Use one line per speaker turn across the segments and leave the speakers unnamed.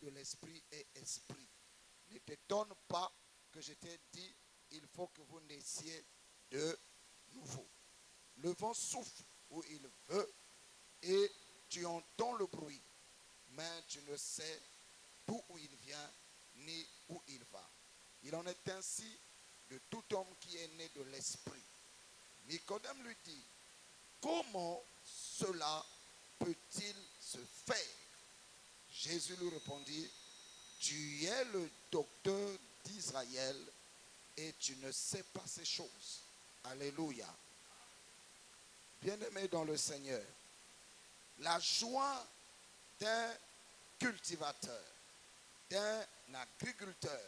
de l'esprit est esprit. Ne t'étonne pas que je t'ai dit, il faut que vous naissiez de nouveau. Le vent souffle où il veut et tu entends le bruit, mais tu ne sais d'où il vient ni où il va. Il en est ainsi de tout homme qui est né de l'esprit. Nicodème lui dit, comment cela peut-il se faire? Jésus lui répondit, tu es le docteur d'Israël et tu ne sais pas ces choses. Alléluia. Bien-aimé dans le Seigneur, la joie d'un cultivateur, d'un agriculteur,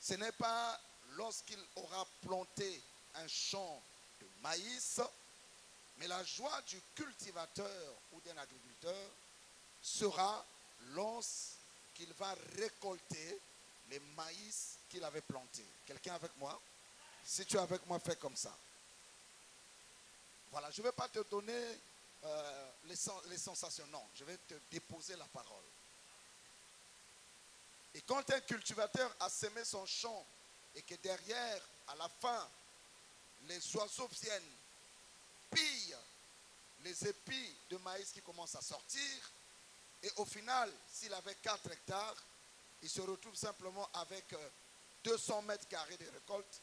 ce n'est pas lorsqu'il aura planté un champ de maïs, mais la joie du cultivateur ou d'un agriculteur sera lorsqu'il va récolter les maïs qu'il avait plantés. Quelqu'un avec moi? Si tu es avec moi, fais comme ça. Voilà, je ne vais pas te donner les sensations, non, je vais te déposer la parole. Et quand un cultivateur a semé son champ et que derrière, à la fin, les oiseaux viennent, pillent les épis de maïs qui commencent à sortir, et au final, s'il avait 4 hectares, il se retrouve simplement avec 200 mètres carrés de récolte.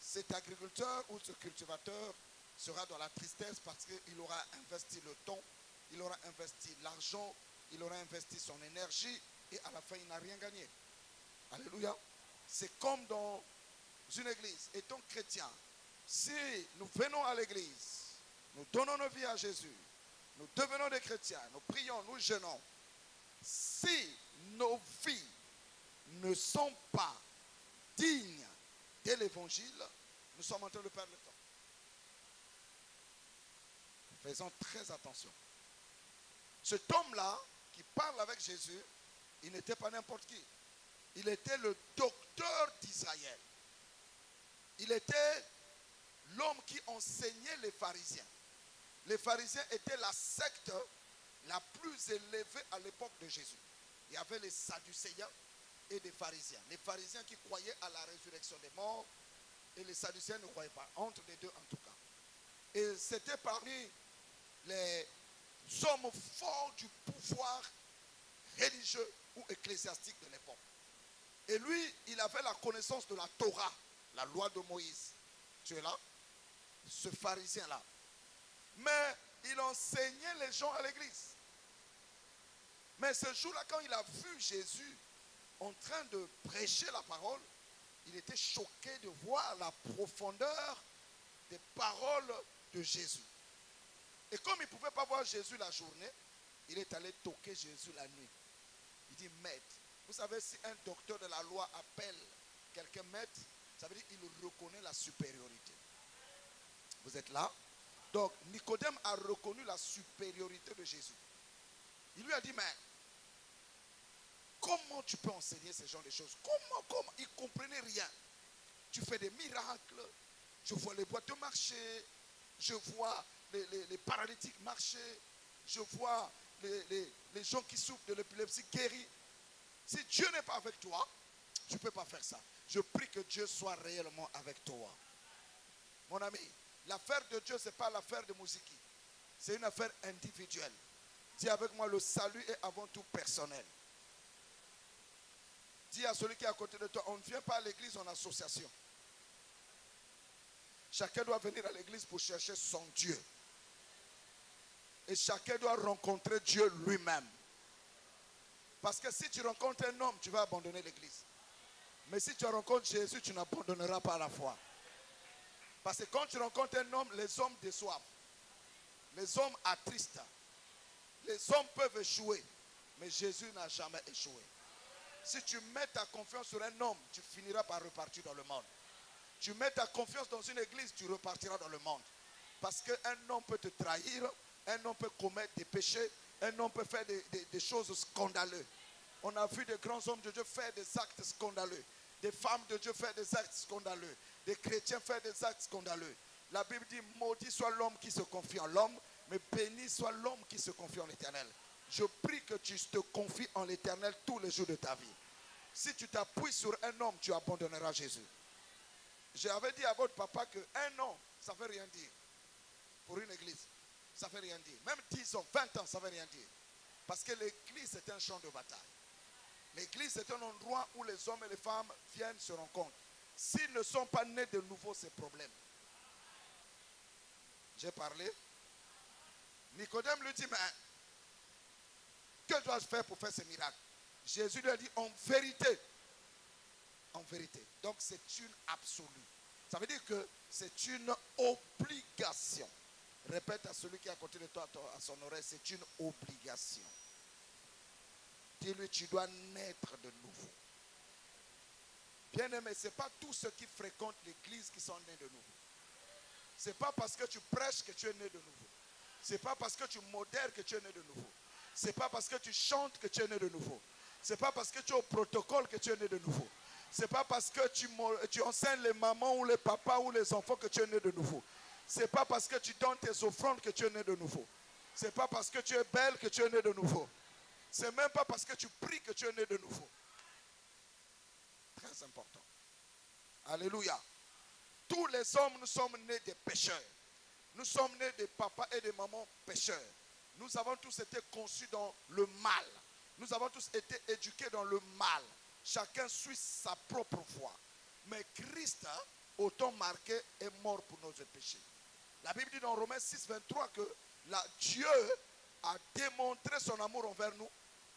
Cet agriculteur ou ce cultivateur sera dans la tristesse parce qu'il aura investi le temps, il aura investi l'argent, il aura investi son énergie et à la fin il n'a rien gagné. Alléluia. C'est comme dans une église. Étant chrétien, si nous venons à l'église, nous donnons nos vies à Jésus, nous devenons des chrétiens, nous prions, nous jeûnons. Si nos vies ne sont pas dignes de l'évangile, nous sommes en train de perdre le temps. Faisons très attention. Cet homme-là, qui parle avec Jésus, il n'était pas n'importe qui. Il était le docteur d'Israël. Il était l'homme qui enseignait les pharisiens. Les pharisiens étaient la secte la plus élevée à l'époque de Jésus. Il y avait les sadducéens et des pharisiens. Les pharisiens qui croyaient à la résurrection des morts et les sadducéens ne croyaient pas. Entre les deux en tout cas. Et c'était parmi les hommes forts du pouvoir religieux ou ecclésiastique de l'époque. Et lui, il avait la connaissance de la Torah, la loi de Moïse. Tu es là? Ce pharisien-là. Mais il enseignait les gens à l'église. Mais ce jour-là, quand il a vu Jésus en train de prêcher la parole, il était choqué de voir la profondeur des paroles de Jésus. Et comme il ne pouvait pas voir Jésus la journée, il est allé toquer Jésus la nuit. Il dit, maître. Vous savez, si un docteur de la loi appelle quelqu'un maître, ça veut dire qu'il reconnaît la supériorité. Vous êtes là? Donc, Nicodème a reconnu la supériorité de Jésus. Il lui a dit, mais comment tu peux enseigner ce genre de choses? Comment? Il ne comprenait rien. Tu fais des miracles. Je vois les boiteux marcher. Je vois les paralytiques marcher. Je vois les gens qui souffrent de l'épilepsie guéris. Si Dieu n'est pas avec toi, tu ne peux pas faire ça. Je prie que Dieu soit réellement avec toi. Mon ami, l'affaire de Dieu, ce n'est pas l'affaire de Mouziki. C'est une affaire individuelle. Dis avec moi, le salut est avant tout personnel. Dis à celui qui est à côté de toi, on ne vient pas à l'église en association. Chacun doit venir à l'église pour chercher son Dieu. Et chacun doit rencontrer Dieu lui-même. Parce que si tu rencontres un homme, tu vas abandonner l'église. Mais si tu rencontres Jésus, tu n'abandonneras pas la foi. Parce que quand tu rencontres un homme, les hommes déçoivent. Les hommes attristent. Les hommes peuvent échouer. Mais Jésus n'a jamais échoué. Si tu mets ta confiance sur un homme, tu finiras par repartir dans le monde. Tu mets ta confiance dans une église, tu repartiras dans le monde. Parce qu'un homme peut te trahir, un homme peut commettre des péchés, un homme peut faire des choses scandaleuses. On a vu des grands hommes de Dieu faire des actes scandaleux. Des femmes de Dieu faire des actes scandaleux. Des chrétiens faire des actes scandaleux. La Bible dit, maudit soit l'homme qui se confie en l'homme, mais béni soit l'homme qui se confie en l'Éternel. Je prie que tu te confies en l'Éternel tous les jours de ta vie. Si tu t'appuies sur un homme, tu abandonneras Jésus. J'avais dit à votre papa qu'un an, ça ne veut rien dire. Pour une église, ça ne veut rien dire. Même 10 ans, 20 ans, ça ne veut rien dire. Parce que l'église est un champ de bataille. L'église est un endroit où les hommes et les femmes viennent se rencontrent. S'ils ne sont pas nés de nouveau, c'est problème. J'ai parlé. Nicodème lui dit, mais que dois-je faire pour faire ce miracle? Jésus lui a dit, en vérité. En vérité. Donc c'est une absolue. Ça veut dire que c'est une obligation. Répète à celui qui est à côté de toi, à son oreille, c'est une obligation. Dis-lui, tu dois naître de nouveau. Bien-aimé, ce n'est pas tous ceux qui fréquentent l'église qui sont nés de nouveau. Ce n'est pas parce que tu prêches que tu es né de nouveau. Ce n'est pas parce que tu modères que tu es né de nouveau. Ce n'est pas parce que tu chantes que tu es né de nouveau. Ce n'est pas parce que tu es au protocole que tu es né de nouveau. Ce n'est pas parce que tu enseignes les mamans ou les papas ou les enfants que tu es né de nouveau. Ce n'est pas parce que tu donnes tes offrandes que tu es né de nouveau. Ce n'est pas parce que tu es belle que tu es né de nouveau. Ce n'est même pas parce que tu pries que tu es né de nouveau. Très important. Alléluia. Tous les hommes, nous sommes nés des pécheurs. Nous sommes nés de papas et de mamans pécheurs. Nous avons tous été conçus dans le mal. Nous avons tous été éduqués dans le mal. Chacun suit sa propre voie. Mais Christ, autant marqué, est mort pour nos péchés. La Bible dit dans Romains 6, 23 que Dieu a démontré son amour envers nous.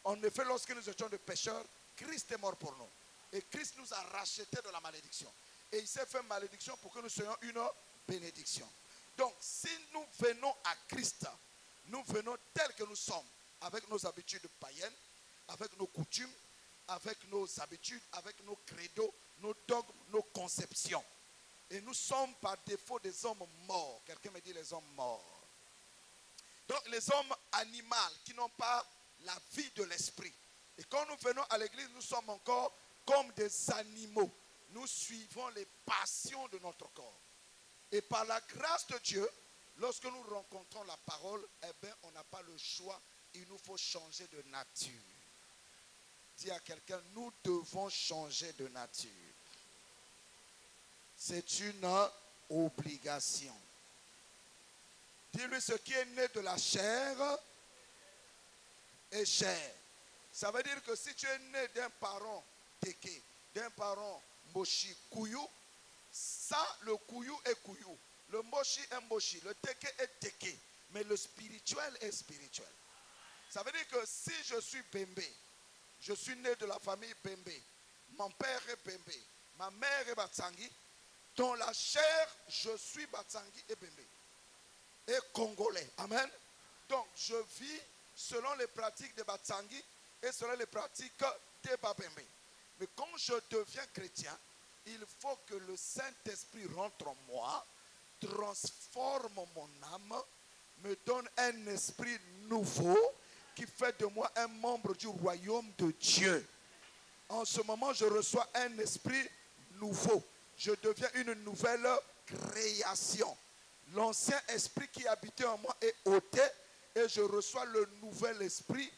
En effet, lorsque nous étions des pécheurs, Christ est mort pour nous. Et Christ nous a rachetés de la malédiction. Et il s'est fait malédiction pour que nous soyons une bénédiction. Donc, si nous venons à Christ, nous venons tels que nous sommes, avec nos habitudes païennes, avec nos coutumes, avec nos habitudes, avec nos credos, nos dogmes, nos conceptions. Et nous sommes par défaut des hommes morts. Quelqu'un me dit les hommes morts. Donc, les hommes animaux qui n'ont pas la vie de l'esprit. Et quand nous venons à l'église, nous sommes encore comme des animaux. Nous suivons les passions de notre corps. Et par la grâce de Dieu, lorsque nous rencontrons la parole, eh bien, on n'a pas le choix. Il nous faut changer de nature. Dis à quelqu'un, nous devons changer de nature. C'est une obligation. Dis-lui, ce qui est né de la chair est chair. Ça veut dire que si tu es né d'un parent teke, d'un parent moshi kouyou, ça, le kouyou est kouyou. Le moshi est moshi. Le teke est teke. Mais le spirituel est spirituel. Ça veut dire que si je suis Bembe, je suis né de la famille Bembe, mon père est Bembe, ma mère est Batsangi, dans la chair, je suis Batsangi et Bembe. Et Congolais. Amen. Donc, je vis selon les pratiques de Batsangi et selon les pratiques de Babembe. Mais quand je deviens chrétien, il faut que le Saint-Esprit rentre en moi, transforme mon âme, me donne un esprit nouveau qui fait de moi un membre du royaume de Dieu. En ce moment, je reçois un esprit nouveau. Je deviens une nouvelle création. L'ancien esprit qui habitait en moi est ôté et je reçois le nouvel esprit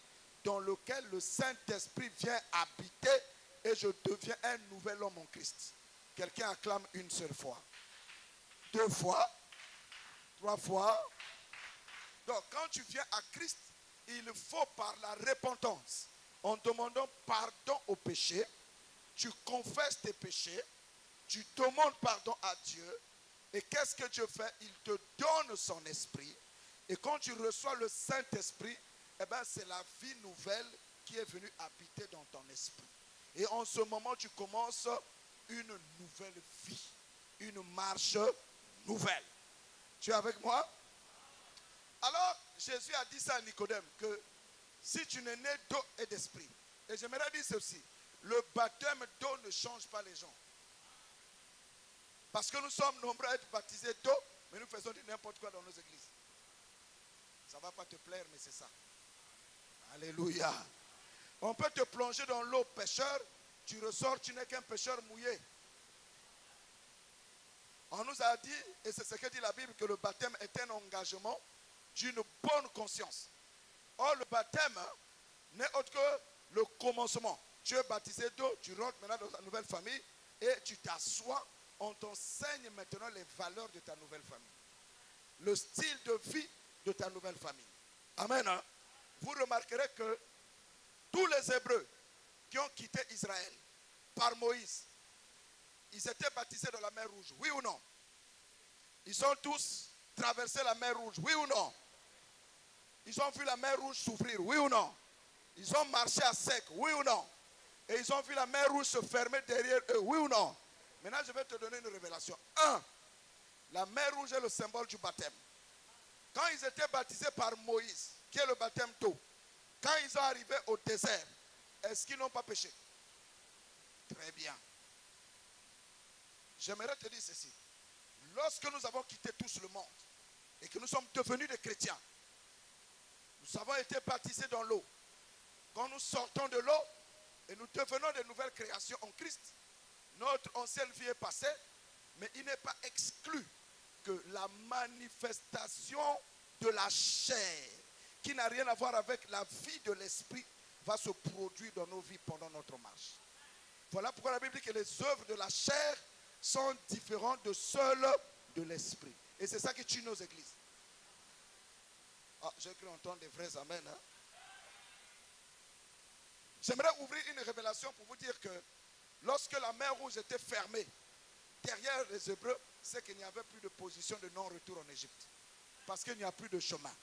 dans lequel le Saint-Esprit vient habiter et je deviens un nouvel homme en Christ. Quelqu'un acclame une seule fois, 2 fois, 3 fois. Donc quand tu viens à Christ, il faut par la repentance, en demandant pardon aux péchés, tu confesses tes péchés, tu demandes pardon à Dieu, et qu'est-ce que Dieu fait? Il te donne son esprit, et quand tu reçois le Saint-Esprit, eh bien c'est la vie nouvelle qui est venue habiter dans ton esprit. Et en ce moment, tu commences une nouvelle vie, une marche nouvelle. Tu es avec moi? Alors, Jésus a dit ça à Nicodème, que si tu n'es né d'eau et d'esprit, et j'aimerais dire ceci, le baptême d'eau ne change pas les gens. Parce que nous sommes nombreux à être baptisés d'eau, mais nous faisons du n'importe quoi dans nos églises. Ça ne va pas te plaire, mais c'est ça. Alléluia. On peut te plonger dans l'eau pécheur, tu ressors, tu n'es qu'un pécheur mouillé. On nous a dit, et c'est ce que dit la Bible, que le baptême est un engagement d'une bonne conscience. Or, le baptême n'est autre que le commencement. Tu es baptisé d'eau, tu rentres maintenant dans ta nouvelle famille et tu t'assois. On t'enseigne maintenant les valeurs de ta nouvelle famille. Le style de vie de ta nouvelle famille. Amen. Hein? Vous remarquerez que tous les Hébreux qui ont quitté Israël par Moïse, ils étaient baptisés dans la mer Rouge, oui ou non? Ils ont tous traversé la mer Rouge, oui ou non? Ils ont vu la mer Rouge s'ouvrir, oui ou non? Ils ont marché à sec, oui ou non? Et ils ont vu la mer Rouge se fermer derrière eux, oui ou non? Maintenant, je vais te donner une révélation. 1. La mer Rouge est le symbole du baptême. Quand ils étaient baptisés par Moïse, qui est le baptême d'eau, quand ils sont arrivés au désert, est-ce qu'ils n'ont pas péché? Très bien. J'aimerais te dire ceci. Lorsque nous avons quitté tous le monde et que nous sommes devenus des chrétiens, nous avons été baptisés dans l'eau. Quand nous sortons de l'eau et nous devenons de nouvelles créations en Christ, notre ancienne vie est passée, mais il n'est pas exclu que la manifestation de la chair, qui n'a rien à voir avec la vie de l'esprit, va se produire dans nos vies pendant notre marche. Voilà pourquoi la Bible dit que les œuvres de la chair sont différentes de celles de l'esprit. Et c'est ça qui tue nos églises. Ah, j'ai cru entendre des vrais amen. Hein? J'aimerais ouvrir une révélation pour vous dire que lorsque la mer Rouge était fermée, derrière les Hébreux, c'est qu'il n'y avait plus de position de non-retour en Égypte. Parce qu'il n'y a plus de chemin.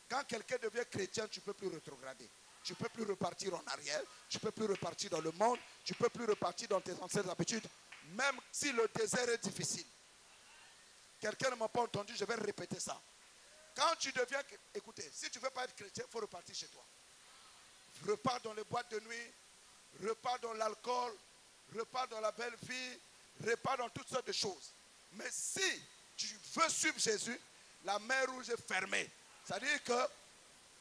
Quand quelqu'un devient chrétien, tu ne peux plus rétrograder. Tu ne peux plus repartir en arrière. Tu ne peux plus repartir dans le monde. Tu ne peux plus repartir dans tes anciennes habitudes. Même si le désert est difficile. Quelqu'un ne m'a pas entendu, je vais répéter ça. Quand tu deviens... Écoutez, si tu ne veux pas être chrétien, il faut repartir chez toi. Repars dans les boîtes de nuit. Repars dans l'alcool. Repars dans la belle vie. Repars dans toutes sortes de choses. Mais si tu veux suivre Jésus, la mer Rouge est fermée. C'est-à-dire que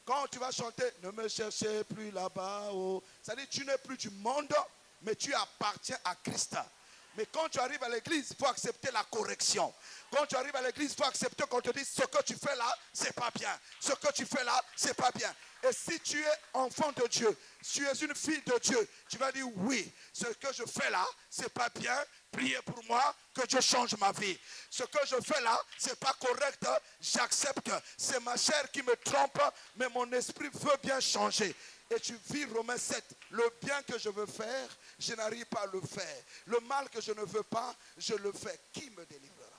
quand tu vas chanter, ne me cherchez plus là-bas. Oh. C'est-à-dire que tu n'es plus du monde, mais tu appartiens à Christ. Mais quand tu arrives à l'église, il faut accepter la correction. Quand tu arrives à l'église, il faut accepter qu'on te dise ce que tu fais là, c'est pas bien. Ce que tu fais là, c'est pas bien. Et si tu es enfant de Dieu, si tu es une fille de Dieu, tu vas dire oui, ce que je fais là, c'est pas bien. Priez pour moi que Dieu change ma vie. Ce que je fais là, c'est pas correct. J'accepte. C'est ma chair qui me trompe, mais mon esprit veut bien changer. Et tu vis Romains 7. Le bien que je veux faire, je n'arrive pas à le faire. Le mal que je ne veux pas, je le fais. Qui me délivrera?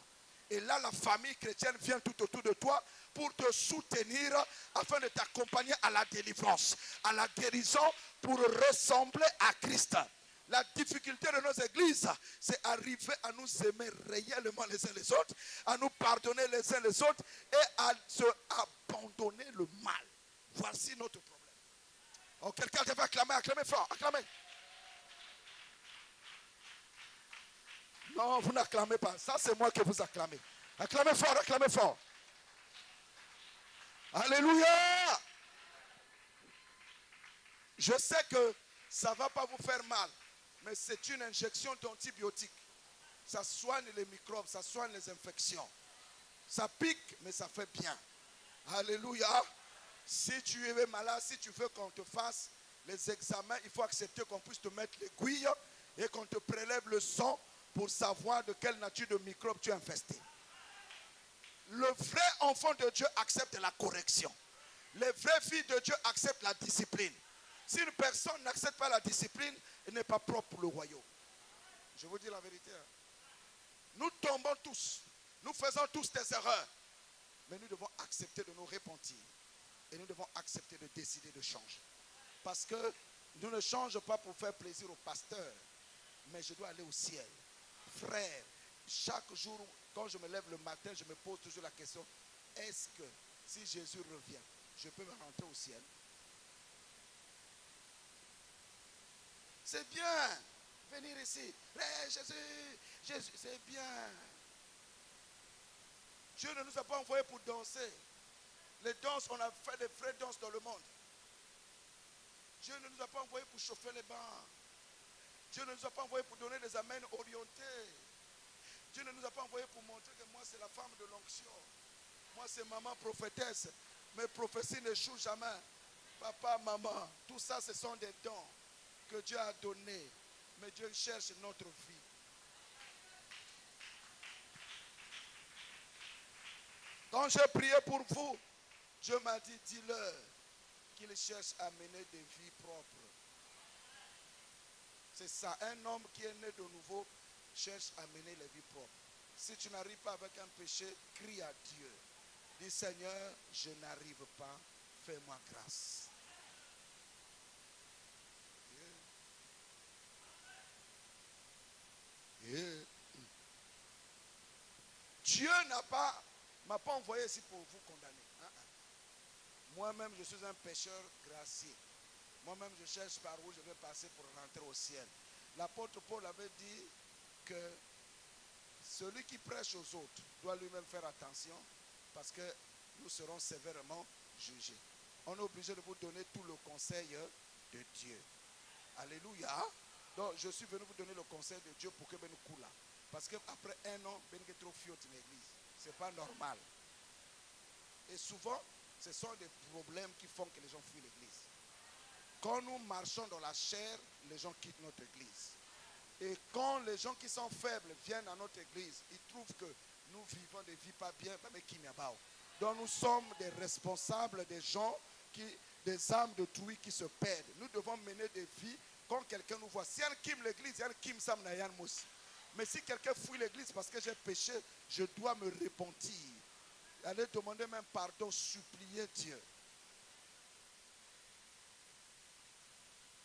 Et là, la famille chrétienne vient tout autour de toi pour te soutenir afin de t'accompagner à la délivrance, à la guérison pour ressembler à Christ. La difficulté de nos églises, c'est arriver à nous aimer réellement les uns les autres, à nous pardonner les uns les autres et à se abandonner le mal. Voici notre problème. Oh, quelqu'un devait acclamer, acclamer fort, acclamer. Non, vous n'acclamez pas. Ça, c'est moi que vous acclamez. Acclamez fort, acclamez fort. Alléluia. Je sais que ça ne va pas vous faire mal, mais c'est une injection d'antibiotiques. Ça soigne les microbes, ça soigne les infections. Ça pique, mais ça fait bien. Alléluia. Si tu es malade, si tu veux qu'on te fasse les examens, il faut accepter qu'on puisse te mettre l'aiguille et qu'on te prélève le sang pour savoir de quelle nature de microbes tu es infesté. Le vrai enfant de Dieu accepte la correction. Les vraies filles de Dieu acceptent la discipline. Si une personne n'accepte pas la discipline, elle n'est pas propre pour le royaume. Je vous dis la vérité. Hein. Nous tombons tous. Nous faisons tous des erreurs. Mais nous devons accepter de nous repentir. Et nous devons accepter de décider de changer. Parce que nous ne changeons pas pour faire plaisir au pasteur. Mais je dois aller au ciel. Frère, chaque jour, quand je me lève le matin, je me pose toujours la question, est-ce que si Jésus revient, je peux me rentrer au ciel? C'est bien venir ici. Hey, Jésus, c'est bien. Dieu ne nous a pas envoyés pour danser. Les danses, on a fait des vraies danses dans le monde. Dieu ne nous a pas envoyés pour chauffer les bancs. Dieu ne nous a pas envoyés pour donner des amens orientés. Dieu ne nous a pas envoyés pour montrer que moi c'est la femme de l'onction. Moi c'est maman prophétesse. Mes prophéties n'échouent jamais. Papa, maman, tout ça, ce sont des dons que Dieu a donnés. Mais Dieu cherche notre vie. Quand j'ai prié pour vous, Dieu m'a dit, dis-leur qu'il cherche à mener des vies propres. C'est ça, un homme qui est né de nouveau cherche à mener les vies propres. Si tu n'arrives pas avec un péché, crie à Dieu. Dis, Seigneur, je n'arrive pas, fais-moi grâce. Dieu m'a pas envoyé ici pour vous condamner. Moi-même, je suis un pécheur gracié. Moi-même, je cherche par où je vais passer pour rentrer au ciel. L'apôtre Paul avait dit que celui qui prêche aux autres doit lui-même faire attention parce que nous serons sévèrement jugés. On est obligé de vous donner tout le conseil de Dieu. Alléluia. Donc, je suis venu vous donner le conseil de Dieu pour que nous coulons. Parce qu'après un an, vous êtes trop fiot dans l'église. Ce n'est pas normal. Et souvent, ce sont des problèmes qui font que les gens fuient l'église. Quand nous marchons dans la chair, les gens quittent notre église. Et quand les gens qui sont faibles viennent à notre église, ils trouvent que nous vivons des vies pas bien. Donc nous sommes des responsables des gens, des âmes de truie qui se perdent. Nous devons mener des vies quand quelqu'un nous voit. Si elle quitte l'église, elle quitte Sam Nayan Mouss. Mais si quelqu'un fuit l'église parce que j'ai péché, je dois me repentir. Aller demander même pardon, supplier Dieu.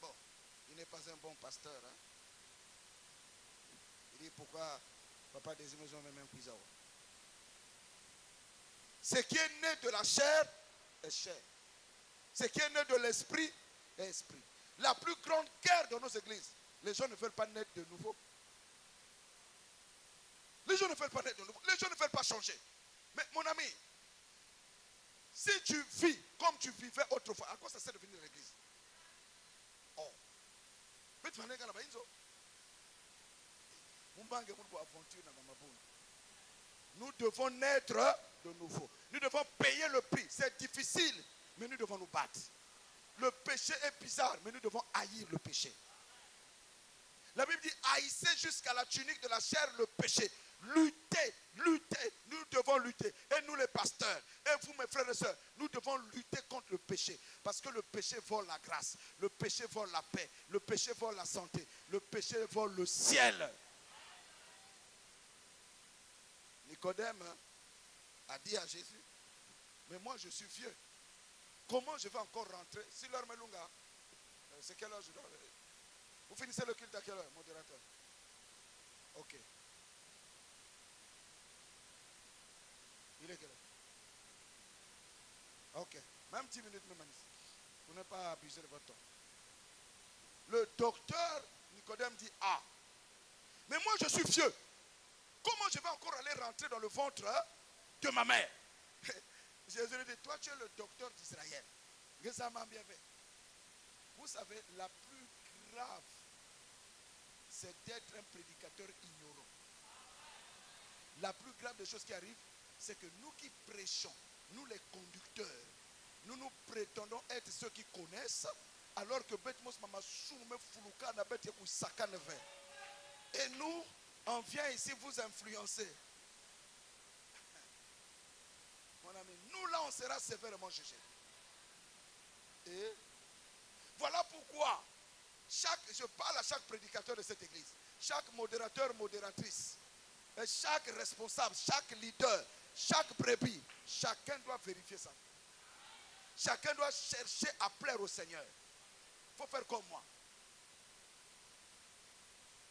Bon, il n'est pas un bon pasteur. Hein? Il dit pourquoi papa des émotions même un cuisot. Ce qui est né de la chair est chair. Ce qui est né de l'esprit est esprit. La plus grande guerre de nos églises, les gens ne veulent pas naître de nouveau. Les gens ne veulent pas naître de nouveau. Les gens ne veulent pas changer. Mais mon ami, si tu vis comme tu vivais autrefois, à quoi ça sert de venir à l'église? Oh. Nous devons naître de nouveau. Nous devons payer le prix. C'est difficile, mais nous devons nous battre. Le péché est bizarre, mais nous devons haïr le péché. La Bible dit, haïssez jusqu'à la tunique de la chair le péché. Luttez, luttez, nous devons lutter. Et nous les pasteurs, et vous mes frères et sœurs, nous devons lutter contre le péché. Parce que le péché vole la grâce, le péché vole la paix, le péché vole la santé, le péché vole le ciel. Nicodème a dit à Jésus, mais moi je suis vieux. Comment je vais encore rentrer? Si l'heure me lunga, c'est quelle heure je dois... Vous finissez le culte à quelle heure, modérateur? Ok. Il est quelle heure? Ok. Même 10 minutes, même ici. Vous n'êtes pas abusé de votre temps. Le docteur Nicodème dit, ah, mais moi je suis vieux. Comment je vais encore aller rentrer dans le ventre de ma mère? Jésus lui dit, toi tu es le docteur d'Israël. Vous savez, la plus grave, c'est d'être un prédicateur ignorant. La plus grave des choses qui arrivent, c'est que nous qui prêchons, nous les conducteurs, nous prétendons être ceux qui connaissent, alors que et nous, on vient ici vous influencer. Mon ami, nous là, on sera sévèrement jugés. Et voilà pourquoi je parle à chaque prédicateur de cette église, chaque modérateur, modératrice, et chaque responsable, chaque leader, chaque brebis, chacun doit vérifier ça. Chacun doit chercher à plaire au Seigneur. Il faut faire comme moi.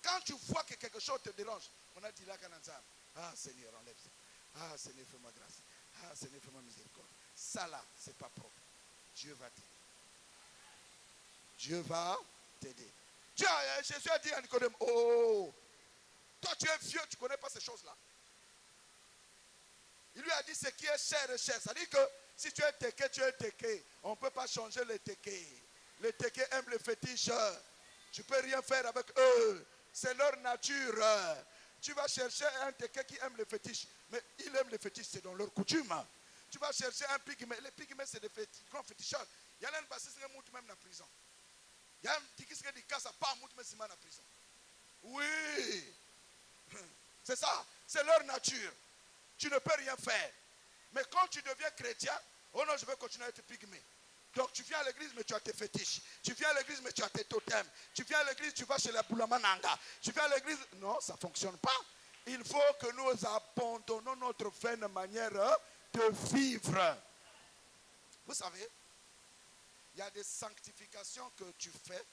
Quand tu vois que quelque chose te dérange, on a dit là, ah Seigneur, enlève ça. Ah Seigneur, fais-moi grâce. Ah Seigneur, fais-moi miséricorde. Ça là, c'est pas propre. Dieu va t'aider. Dieu va t'aider. Jésus a dit à Nicodème, oh, toi tu es vieux, tu ne connais pas ces choses-là. Il lui a dit ce qui est cher est cher. Ça dit que si tu es teké, tu es teké. On ne peut pas changer les teké. Les teké aiment les fétiches. Tu ne peux rien faire avec eux. C'est leur nature. Tu vas chercher un teké qui aime les fétiches. Mais il aime les fétiches, c'est dans leur coutume. Tu vas chercher un pygmée. Les pygmées, c'est des grands féticheurs. Il y a un bassiste qui est même en prison. Il y a un qui est casse à pas même en prison. Oui. C'est ça. C'est leur nature. Tu ne peux rien faire. Mais quand tu deviens chrétien, oh non, je vais continuer à être pygmée. Donc tu viens à l'église, mais tu as tes fétiches. Tu viens à l'église, mais tu as tes totems. Tu viens à l'église, tu vas chez la Boulamananga. Tu viens à l'église. Non, ça ne fonctionne pas. Il faut que nous abandonnons notre vaine manière de vivre. Vous savez, il y a des sanctifications que tu fais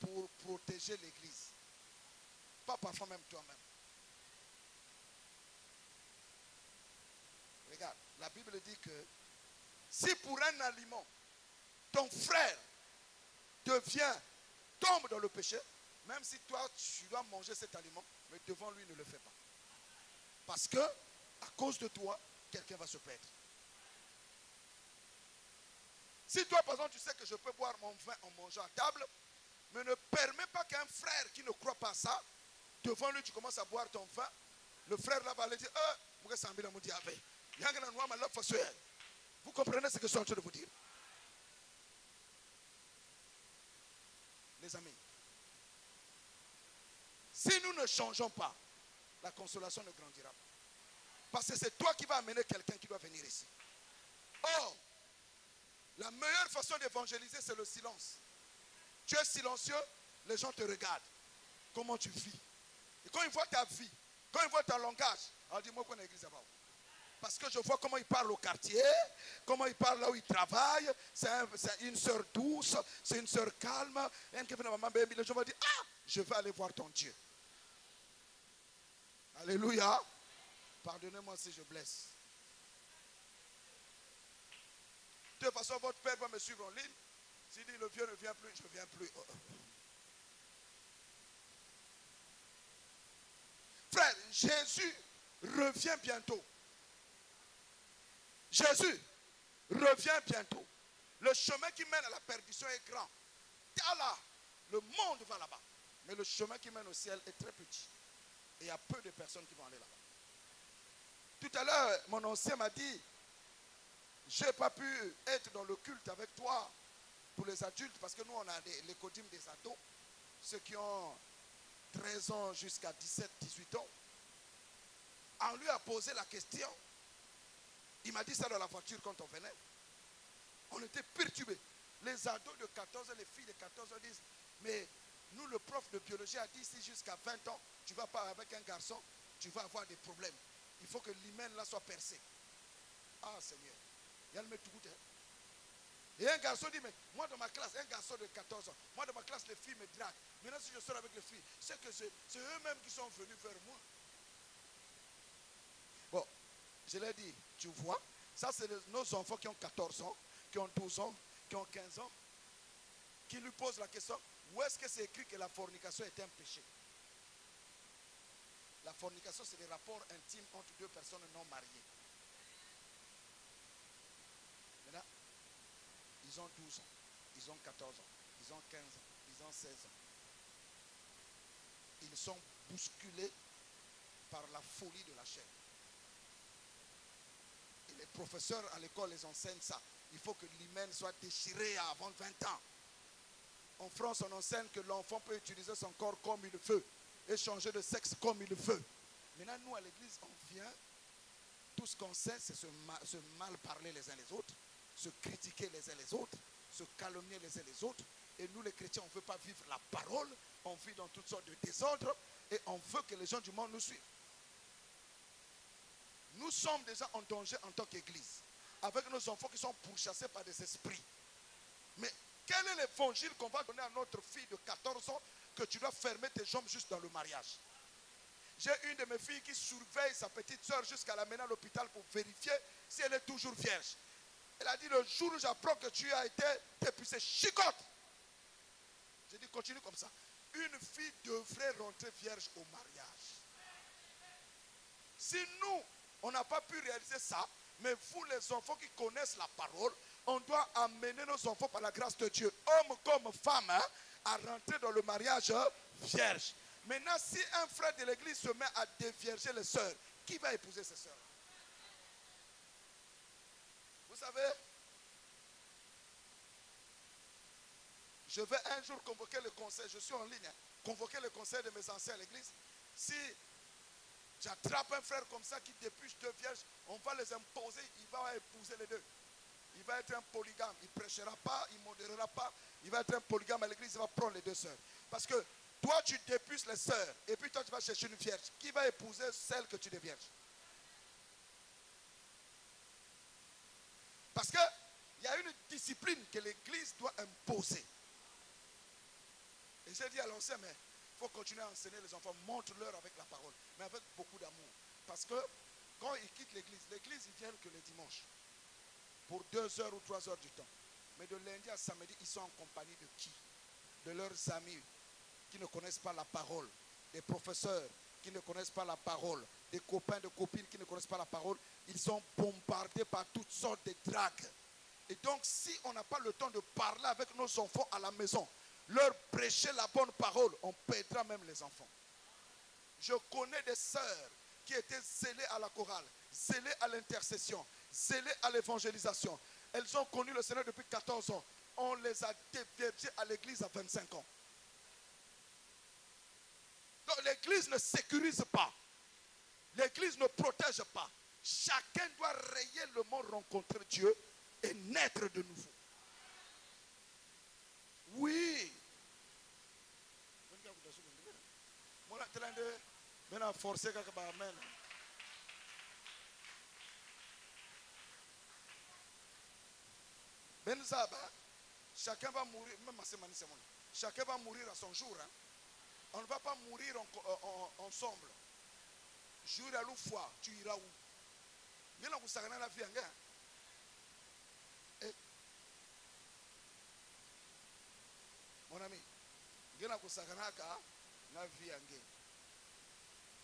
pour protéger l'église. Pas parfois même toi-même. Regarde, la Bible dit que si pour un aliment, ton frère tombe dans le péché, même si toi, tu dois manger cet aliment, mais devant lui, ne le fais pas. Parce que, à cause de toi, quelqu'un va se perdre. Si toi, par exemple, tu sais que je peux boire mon vin en mangeant à table, mais ne permets pas qu'un frère qui ne croit pas ça, devant lui, tu commences à boire ton vin, le frère là va aller dire, vous comprenez ce que je suis en train de vous dire? Les amis, si nous ne changeons pas, la consolation ne grandira pas. Parce que c'est toi qui vas amener quelqu'un qui doit venir ici. Or, la meilleure façon d'évangéliser, c'est le silence. Tu es silencieux, les gens te regardent. Comment tu vis? Et quand ils voient ta vie, quand ils voient ton langage, alors dis-moi qu'on est église là-bas. Parce que je vois comment il parle au quartier, comment il parle là où il travaille. C'est une sœur douce, c'est une sœur calme. Les gens vont dire, ah, je vais aller voir ton Dieu. Alléluia. Pardonnez-moi si je blesse. De toute façon, votre père va me suivre en ligne. S'il dit le vieux ne vient plus, je ne viens plus. Frère, Jésus revient bientôt. Jésus revient bientôt. Le chemin qui mène à la perdition est grand. Là, le monde va là-bas. Mais le chemin qui mène au ciel est très petit. Et il y a peu de personnes qui vont aller là-bas. Tout à l'heure, mon ancien m'a dit, je n'ai pas pu être dans le culte avec toi pour les adultes parce que nous, on a les codymes des ados, ceux qui ont 13 ans jusqu'à 17, 18 ans. On lui a posé la question. Il m'a dit ça dans la voiture quand on venait. On était perturbés. Les ados de 14 ans, les filles de 14 ans disent, mais nous, le prof de biologie a dit, si jusqu'à 20 ans, tu ne vas pas avec un garçon, tu vas avoir des problèmes. Il faut que l'hymen là soit percé. Ah Seigneur, il y a le mettre tout. Et un garçon dit, mais moi dans ma classe, un garçon de 14 ans, moi dans ma classe, les filles me draguent. Maintenant si je sors avec les filles, c'est que c'est eux-mêmes qui sont venus vers moi. Bon, je l'ai dit, tu vois, ça c'est nos enfants qui ont 14 ans, qui ont 12 ans, qui ont 15 ans, qui lui posent la question, où est-ce que c'est écrit que la fornication est un péché? La fornication, c'est des rapports intimes entre deux personnes non mariées. Maintenant, ils ont 12 ans, ils ont 14 ans, ils ont 15 ans, ils ont 16 ans. Ils sont bousculés par la folie de la chair. Et les professeurs à l'école les enseignent ça. Il faut que l'hymen soit déchiré avant 20 ans. En France, on enseigne que l'enfant peut utiliser son corps comme il veut et changer de sexe comme il veut. Maintenant, nous, à l'église, on vient, tout ce qu'on sait, c'est se mal parler les uns les autres, se critiquer les uns les autres, se calomnier les uns les autres. Et nous, les chrétiens, on ne veut pas vivre la parole, on vit dans toutes sortes de désordres et on veut que les gens du monde nous suivent. Nous sommes déjà en danger en tant qu'église, avec nos enfants qui sont pourchassés par des esprits. Mais quel est l'évangile qu'on va donner à notre fille de 14 ans que tu dois fermer tes jambes juste dans le mariage? J'ai une de mes filles qui surveille sa petite soeur jusqu'à l'amener à l'hôpital pour vérifier si elle est toujours vierge. Elle a dit, le jour où j'apprends que tu as été épuisé, chicote. J'ai dit, continue comme ça. Une fille devrait rentrer vierge au mariage. Si nous, on n'a pas pu réaliser ça, mais vous les enfants qui connaissent la parole, on doit amener nos enfants par la grâce de Dieu, hommes comme femmes, à rentrer dans le mariage vierge. Maintenant, si un frère de l'église se met à dévierger les sœurs, qui va épouser ces sœurs? Vous savez, Je vais un jour convoquer le conseil, je suis en ligne, hein, convoquer le conseil de mes anciens à l'église. Si j'attrape un frère comme ça qui dépêche deux vierges, on va les imposer, il va épouser les deux. Il va être un polygame, il ne prêchera pas, il ne modérera pas, il va être un polygame à l'église, il va prendre les deux sœurs. Parce que toi tu dépuces les sœurs, et puis toi tu vas chercher une vierge. Qui va épouser celle que tu dévierges? Parce qu'il y a une discipline que l'église doit imposer. Et j'ai dit à l'ancien, mais il faut continuer à enseigner les enfants, montre-leur avec la parole, mais avec beaucoup d'amour. Parce que quand ils quittent l'église, ils viennent que le dimanche, pour 2 heures ou 3 heures du temps. Mais de lundi à samedi, ils sont en compagnie de qui? De leurs amis qui ne connaissent pas la parole, des professeurs qui ne connaissent pas la parole, des copains, de copines qui ne connaissent pas la parole. Ils sont bombardés par toutes sortes de dragues. Et donc, si on n'a pas le temps de parler avec nos enfants à la maison, leur prêcher la bonne parole, on perdra même les enfants. Je connais des sœurs qui étaient zélées à la chorale, zélées à l'intercession, zélées à l'évangélisation. Elles ont connu le Seigneur depuis 14 ans. On les a déviergées à l'église à 25 ans. Donc l'église ne sécurise pas. L'église ne protège pas. Chacun doit réellement rencontrer Dieu et naître de nouveau. Oui. Chacun va mourir, chacun va mourir à son jour. Hein. On ne va pas mourir ensemble. Jour à l'oufwa, tu iras où? Mon ami, tu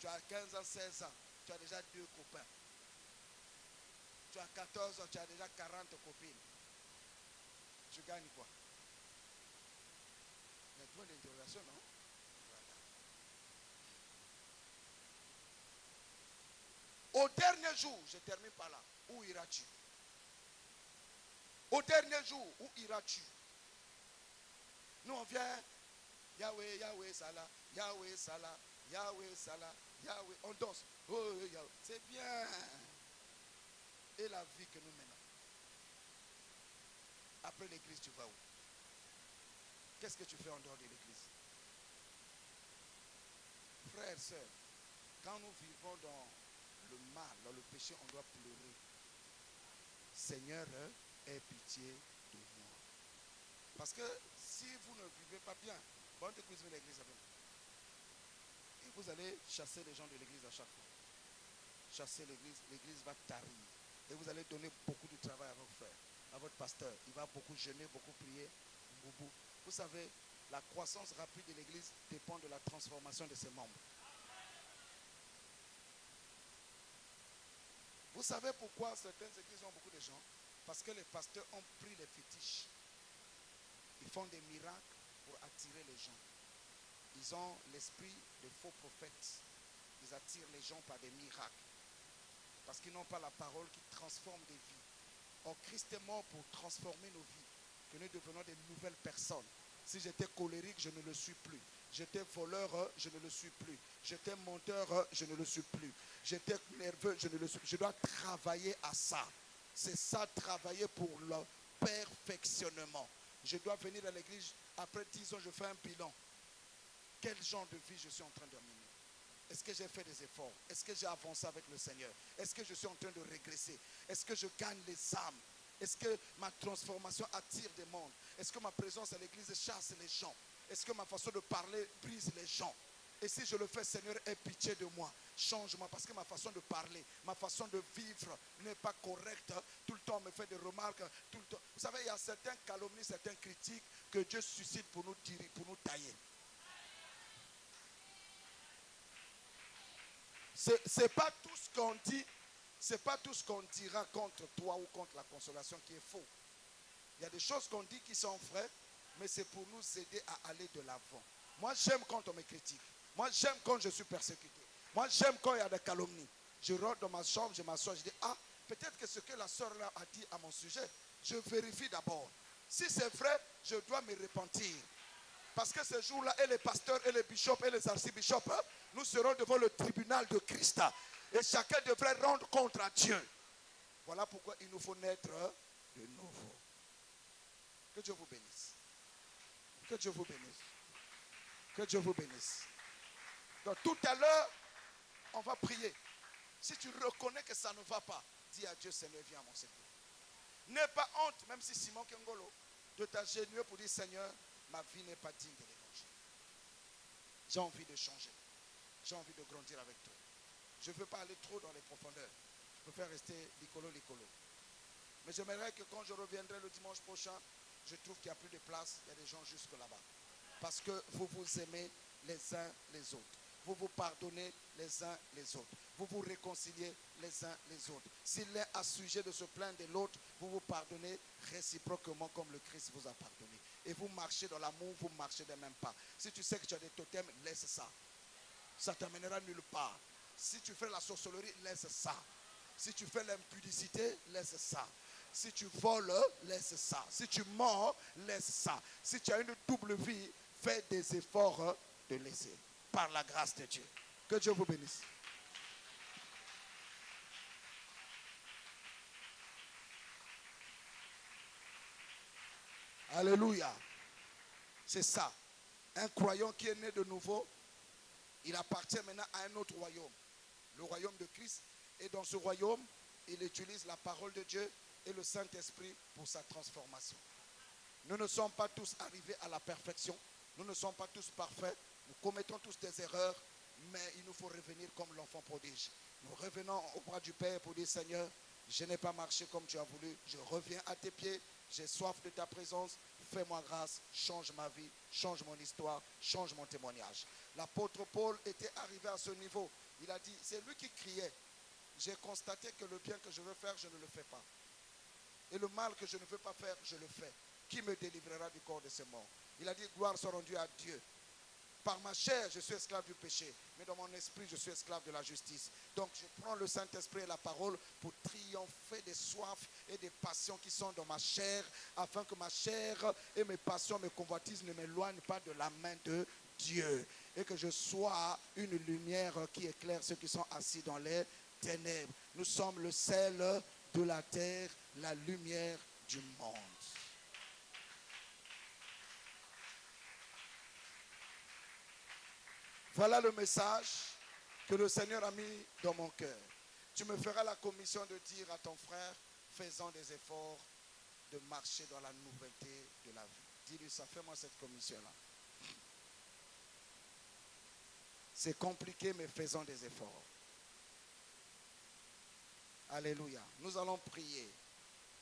as 15 ans, 16 ans, tu as déjà 2 copains. Tu as 14 ans, tu as déjà 40 copines. Tu gagnes quoi? Il y a point d'interrogation, non? Voilà. Au dernier jour, je termine par là, où iras-tu? Au dernier jour, où iras-tu? Nous, on vient, Yahweh, Yahweh, Salah, Yahweh, Salah, Yahweh, Salah, Yahweh, on danse. Oh, Yahweh. C'est bien. Et la vie que nous menons. Après l'église, tu vas où? Qu'est-ce que tu fais en dehors de l'église? Frères, sœurs, quand nous vivons dans le mal, dans le péché, on doit pleurer. Seigneur, aie pitié de moi. Parce que si vous ne vivez pas bien, bon, l'église avec vous. Et vous allez chasser les gens de l'église à chaque fois. Chasser l'église, l'église va tarir. Et vous allez donner beaucoup de travail à vos frères, à votre pasteur. Il va beaucoup jeûner, beaucoup prier. Vous savez, la croissance rapide de l'église dépend de la transformation de ses membres. Vous savez pourquoi certaines églises ont beaucoup de gens? Parce que les pasteurs ont pris les fétiches. Ils font des miracles pour attirer les gens. Ils ont l'esprit de faux prophètes. Ils attirent les gens par des miracles. Parce qu'ils n'ont pas la parole qui transforme des vies. Or, Christ est mort pour transformer nos vies. Que nous devenons des nouvelles personnes. Si j'étais colérique, je ne le suis plus. J'étais voleur, je ne le suis plus. J'étais menteur, je ne le suis plus. J'étais nerveux, je ne le suis plus. Je dois travailler à ça. C'est ça, travailler pour le perfectionnement. Je dois venir à l'église, après 10 ans, je fais un bilan. Quel genre de vie je suis en train de mener? Est-ce que j'ai fait des efforts? Est-ce que j'ai avancé avec le Seigneur? Est-ce que je suis en train de régresser? Est-ce que je gagne les âmes? Est-ce que ma transformation attire des mondes? Est-ce que ma présence à l'église chasse les gens? Est-ce que ma façon de parler brise les gens? Et si je le fais, Seigneur, aie pitié de moi. Change-moi, parce que ma façon de parler, ma façon de vivre n'est pas correcte. Tout le temps, on me fait des remarques. Tout le temps. Vous savez, il y a certaines calomnies, certaines critiques que Dieu suscite pour nous tirer, pour nous tailler. C'est pas tout ce qu'on dit, c'est pas tout ce qu'on dira contre toi ou contre la consolation qui est faux. Il y a des choses qu'on dit qui sont vraies, mais c'est pour nous aider à aller de l'avant. Moi, j'aime quand on me critique. Moi, j'aime quand je suis persécuté. Moi, j'aime quand il y a des calomnies. Je rentre dans ma chambre, je m'assois, je dis, ah, peut-être que ce que la sœur là a dit à mon sujet, je vérifie d'abord. Si c'est vrai, je dois me repentir. Parce que ce jour-là, et les pasteurs, et les bishops, et les archibishops, nous serons devant le tribunal de Christ. Et chacun devrait rendre compte à Dieu. Voilà pourquoi il nous faut naître de nouveau. Que Dieu vous bénisse. Que Dieu vous bénisse. Que Dieu vous bénisse. Donc tout à l'heure, on va prier. Si tu reconnais que ça ne va pas, dis à Dieu, Seigneur, viens à mon secours. N'aie pas honte, même si Simon Kengolo, de t'agenouiller pour dire, Seigneur, ma vie n'est pas digne de l'évangile. J'ai envie de changer. J'ai envie de grandir avec toi. Je ne veux pas aller trop dans les profondeurs. Je préfère rester licolo. Mais j'aimerais que quand je reviendrai le dimanche prochain, je trouve qu'il n'y a plus de place. Il y a des gens jusque là-bas. Parce que vous vous aimez les uns les autres. Vous vous pardonnez les uns les autres. Vous vous réconciliez les uns les autres. Si l'un a sujet de se plaindre de l'autre, vous vous pardonnez réciproquement comme le Christ vous a pardonné. Et vous marchez dans l'amour, vous marchez des mêmes pas. Si tu sais que tu as des totems, laisse ça. Ça t'amènera nulle part. Si tu fais la sorcellerie, laisse ça. Si tu fais l'impudicité, laisse ça. Si tu voles, laisse ça. Si tu mens, laisse ça. Si tu as une double vie, fais des efforts de laisser. Par la grâce de Dieu. Que Dieu vous bénisse. Alléluia. C'est ça. Un croyant qui est né de nouveau, il appartient maintenant à un autre royaume. Le royaume de Christ. Et dans ce royaume, il utilise la parole de Dieu et le Saint-Esprit pour sa transformation. Nous ne sommes pas tous arrivés à la perfection. Nous ne sommes pas tous parfaits. Nous commettons tous des erreurs. Mais il nous faut revenir comme l'enfant prodige. Nous revenons au bras du Père pour dire, Seigneur, je n'ai pas marché comme tu as voulu. Je reviens à tes pieds. J'ai soif de ta présence. Fais-moi grâce. Change ma vie. Change mon histoire. Change mon témoignage. L'apôtre Paul était arrivé à ce niveau. Il a dit, c'est lui qui criait. J'ai constaté que le bien que je veux faire, je ne le fais pas. Et le mal que je ne veux pas faire, je le fais. Qui me délivrera du corps de ces morts? Il a dit, gloire soit rendue à Dieu. Par ma chair, je suis esclave du péché. Mais dans mon esprit, je suis esclave de la justice. Donc, je prends le Saint-Esprit et la parole pour triompher des soifs et des passions qui sont dans ma chair, afin que ma chair et mes passions, mes convoitises ne m'éloignent pas de la main de Dieu. Et que je sois une lumière qui éclaire ceux qui sont assis dans les ténèbres. Nous sommes le sel de la terre, la lumière du monde. Voilà le message que le Seigneur a mis dans mon cœur. Tu me feras la commission de dire à ton frère, faisant des efforts de marcher dans la nouveauté de la vie. Dis-lui ça, fais-moi cette commission-là. C'est compliqué, mais faisons des efforts. Alléluia. Nous allons prier.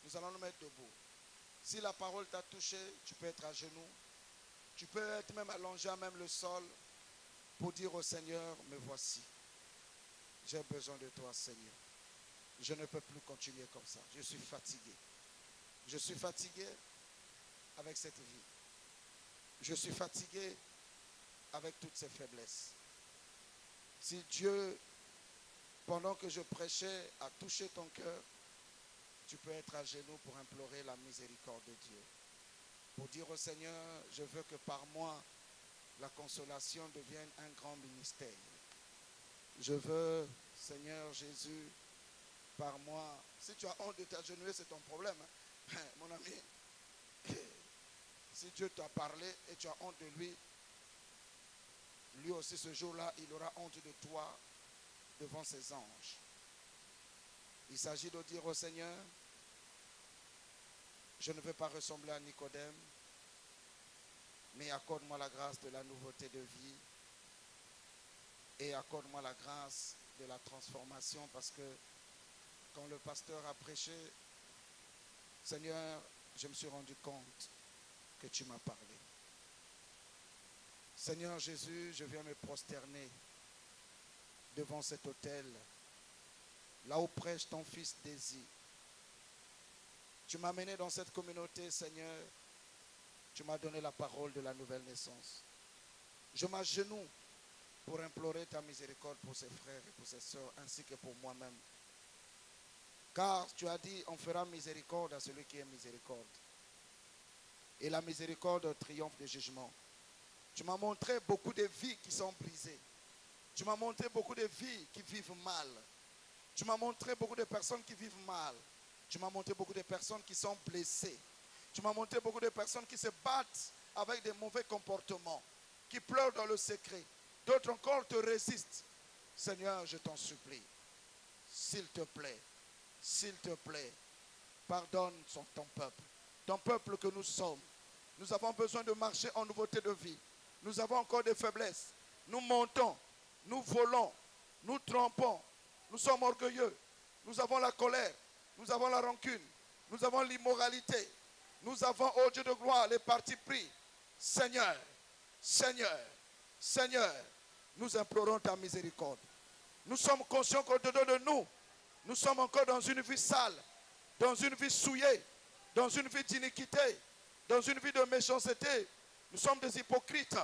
Nous allons nous mettre debout. Si la parole t'a touché, tu peux être à genoux. Tu peux être même allongé à même le sol pour dire au Seigneur, me voici. J'ai besoin de toi, Seigneur. Je ne peux plus continuer comme ça. Je suis fatigué. Je suis fatigué avec cette vie. Je suis fatigué avec toutes ces faiblesses. Si Dieu, pendant que je prêchais, a touché ton cœur, tu peux être à genoux pour implorer la miséricorde de Dieu. Pour dire au Seigneur, je veux que par moi, la consolation devienne un grand ministère. Je veux, Seigneur Jésus, par moi, si tu as honte de t'agenouiller, c'est ton problème. Hein? Mon ami, si Dieu t'a parlé et tu as honte de lui, lui aussi ce jour-là, il aura honte de toi devant ses anges. Il s'agit de dire au Seigneur, je ne veux pas ressembler à Nicodème, mais accorde-moi la grâce de la nouveauté de vie et accorde-moi la grâce de la transformation, parce que quand le pasteur a prêché, Seigneur, je me suis rendu compte que tu m'as parlé. Seigneur Jésus, je viens me prosterner devant cet autel, là où prêche ton fils Désir. Tu m'as mené dans cette communauté, Seigneur. Tu m'as donné la parole de la nouvelle naissance. Je m'agenouille pour implorer ta miséricorde pour ses frères et pour ses sœurs, ainsi que pour moi-même. Car tu as dit, on fera miséricorde à celui qui est miséricorde. et la miséricorde triomphe du jugement. Tu m'as montré beaucoup de vies qui sont brisées. Tu m'as montré beaucoup de vies qui vivent mal. Tu m'as montré beaucoup de personnes qui vivent mal. Tu m'as montré beaucoup de personnes qui sont blessées. Tu m'as montré beaucoup de personnes qui se battent avec des mauvais comportements, qui pleurent dans le secret. D'autres encore te résistent. Seigneur, je t'en supplie, s'il te plaît, pardonne ton peuple que nous sommes. Nous avons besoin de marcher en nouveauté de vie. Nous avons encore des faiblesses. Nous montons, nous volons, nous trompons, nous sommes orgueilleux. Nous avons la colère, nous avons la rancune, nous avons l'immoralité. Nous avons, ô Dieu de gloire, les partis pris. Seigneur, nous implorons ta miséricorde. Nous sommes conscients qu'au-dedans de nous, nous sommes encore dans une vie sale, dans une vie souillée, dans une vie d'iniquité, dans une vie de méchanceté. Nous sommes des hypocrites.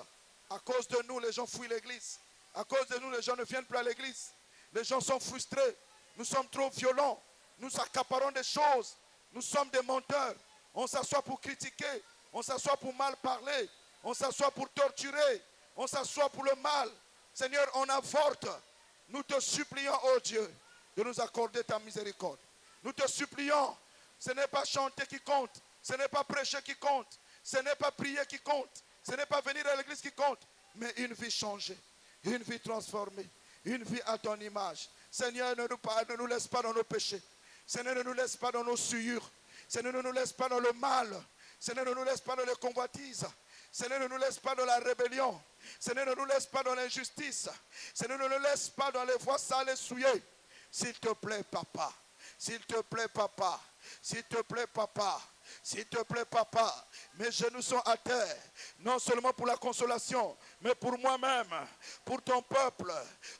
À cause de nous, les gens fuient l'église. À cause de nous, les gens ne viennent plus à l'église. Les gens sont frustrés. Nous sommes trop violents. Nous accaparons des choses. Nous sommes des menteurs. On s'assoit pour critiquer. On s'assoit pour mal parler. On s'assoit pour torturer. On s'assoit pour le mal. Seigneur, on avorte. Nous te supplions, ô Dieu, de nous accorder ta miséricorde. Nous te supplions. Ce n'est pas chanter qui compte. Ce n'est pas prêcher qui compte. Ce n'est pas prier qui compte. Ce n'est pas venir à l'église qui compte. Mais une vie changée. Une vie transformée. Une vie à ton image. Seigneur, ne nous laisse pas dans nos péchés. Seigneur, ne nous laisse pas dans nos souillures. Seigneur, ne nous laisse pas dans le mal. Seigneur, ne nous laisse pas dans les convoitises. Seigneur, ne nous laisse pas dans la rébellion. Seigneur, ne nous laisse pas dans l'injustice. Seigneur, ne nous laisse pas dans les voies sales et souillées. S'il te plaît, papa. S'il te plaît, papa. S'il te plaît, papa. S'il te plaît, papa, mes genoux sont à terre, non seulement pour la consolation, mais pour moi-même, pour ton peuple.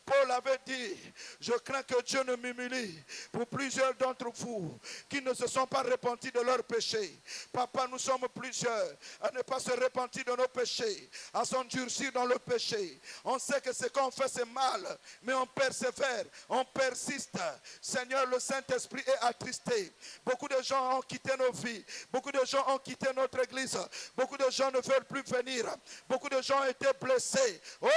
Paul avait dit, je crains que Dieu ne m'humilie pour plusieurs d'entre vous qui ne se sont pas repentis de leurs péchés. Papa, nous sommes plusieurs à ne pas se repentir de nos péchés, à s'endurcir dans le péché. On sait que ce qu'on fait, c'est mal, mais on persévère, on persiste. Seigneur, le Saint-Esprit est attristé. Beaucoup de gens ont quitté nos vies. Beaucoup de gens ont quitté notre église. Beaucoup de gens ne veulent plus venir. Beaucoup de gens ont été blessés. Oh